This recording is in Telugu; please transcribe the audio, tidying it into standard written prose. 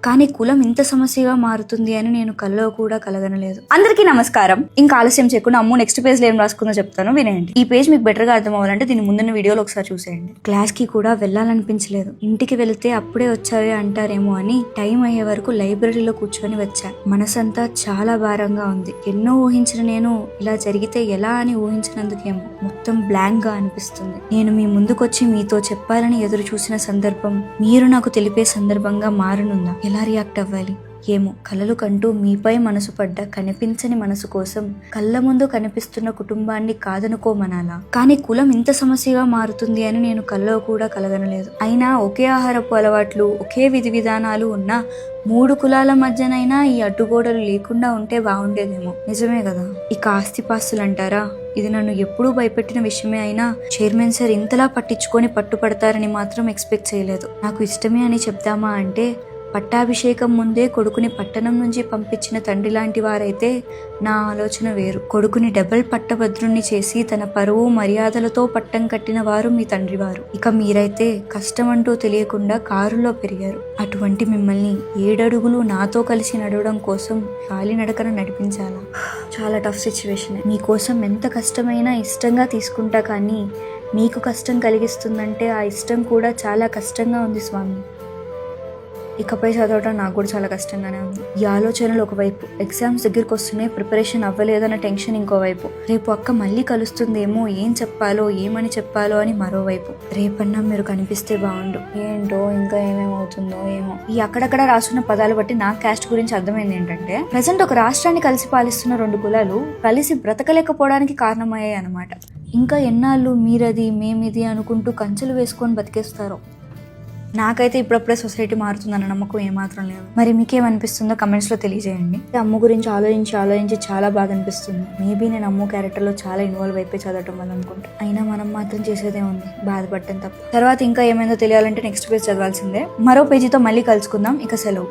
కానీ కులం ఇంత సమస్యగా మారుతుంది అని నేను కల్లో కూడా కలగనలేదు. అందరికీ నమస్కారం. ఇంకా ఆలస్యం చేయకుండా అమ్ము నెక్స్ట్ పేజ్ లో ఏం రాసుకుందో చెప్తాను, వినేయండి. ఈ పేజ్ మీకు బెటర్ గా అర్థం అవ్వాలంటే దీని ముందున్న వీడియోలో ఒకసారి చూసేయండి. క్లాస్ కి కూడా వెళ్ళాలనిపించలేదు. ఇంటికి వెళితే అప్పుడే వచ్చావే అంటారేమో అని టైం అయ్యే వరకు లైబ్రరీలో కూర్చొని వచ్చా. మనసంతా చాలా భారంగా ఉంది. ఎన్నో ఊహించిన నేను ఇలా జరిగితే ఎలా అని ఊహించినందుకేమో మొత్తం బ్లాంక్ గా అనిపిస్తుంది. నేను మీ ముందుకొచ్చి మీతో చెప్పాలని ఎదురు చూసిన సందర్భం మీరు నాకు తెలిపే సందర్భంగా మారనుందా? ఎలా రియాక్ట్ అవ్వాలి ఏమో. కలలు కంటూ మీపై మనసు పడ్డ కనిపించని మనసు కోసం కళ్ళ ముందు కనిపిస్తున్న కుటుంబాన్ని కాదనుకోమనాలా? కానీ కులం ఇంత సమస్యగా మారుతుంది అని నేను కల్లో కూడా కలగనలేదు. అయినా ఒకే ఆహారపు అలవాట్లు, ఒకే విధి విధానాలు ఉన్న 3 కులాల మధ్యనైనా ఈ అడ్డుగోడలు లేకుండా ఉంటే బాగుండేదేమో. నిజమే కదా. ఇక ఆస్తిపాస్తులు అంటారా, ఇది నన్ను ఎప్పుడూ భయపెట్టిన విషయమే అయినా చైర్మన్ సార్ ఇంతలా పట్టించుకొని పట్టుపడతారని మాత్రం ఎక్స్పెక్ట్ చేయలేదు. నాకు ఇష్టమే అని చెప్దామా అంటే పట్టాభిషేకం ముందే కొడుకుని పట్టణం నుంచి పంపించిన తండ్రి లాంటి వారైతే నా ఆలోచన వేరు. కొడుకుని డబుల్ పట్టభద్రుణ్ణి చేసి తన పరువు మర్యాదలతో పట్టం కట్టిన వారు మీ తండ్రి వారు. ఇక మీరైతే కష్టమంటూ తెలియకుండా కారులో పెరిగారు. అటువంటి మిమ్మల్ని 7 అడుగులు నాతో కలిసి నడవడం కోసం కాలినడకన నడిపించాలా? చాలా టఫ్ సిచ్యువేషన్. మీకోసం ఎంత కష్టమైనా ఇష్టంగా తీసుకుంటా, కానీ మీకు కష్టం కలిగిస్తుందంటే ఆ ఇష్టం కూడా చాలా కష్టంగా ఉంది స్వామి. ఇకపై చదవడం నాకు కూడా చాలా కష్టంగానే ఉంది. ఈ ఆలోచనలు ఒకవైపు, ఎగ్జామ్స్ దగ్గరికి వస్తున్నాయి, ప్రిపరేషన్ అవ్వలేదన్న టెన్షన్ ఇంకోవైపు, రేపు అక్క మళ్ళీ కలుస్తుందేమో, ఏం చెప్పాలో ఏమని చెప్పాలో అని మరోవైపు. రేపన్నా మీరు కనిపిస్తే బాగుండు. ఏంటో ఇంకా ఏమేమవుతుందో ఏమో. ఈ అక్కడక్కడ రాసున్న పదాలు బట్టి నా క్యాస్ట్ గురించి అర్థమైంది ఏంటంటే, ప్రజెంట్ ఒక రాష్ట్రాన్ని కలిసి పాలిస్తున్న 2 కులాలు కలిసి బ్రతకలేకపోవడానికి కారణమయ్యాయి అన్నమాట. ఇంకా ఎన్నాళ్ళు మీరది మేమిది అనుకుంటూ కంచెలు వేసుకొని బతికేస్తారో. నాకైతే ఇప్పుడప్పుడే సొసైటీ మారుతుందన్న నమ్మకం ఏమాత్రం లేదు. మరి మీకేమనిపిస్తుందో కమెంట్స్ లో తెలియజేయండి. అమ్ము గురించి ఆలోచించి చాలా బాధ అనిపిస్తుంది. మేబీ నేను అమ్ము క్యారెక్టర్ లో చాలా ఇన్వాల్వ్ అయిపోయి చదవటం వల్ల అనుకుంటా. అయినా మనం మాత్రం చేసేదే ఉంది, బాధపడటం తప్ప. తర్వాత ఇంకా ఏమైందో తెలియాలంటే నెక్స్ట్ పేజ్ చదవాల్సిందే. మరో పేజీతో మళ్ళీ కలుసుకుందాం. ఇక సెలవు.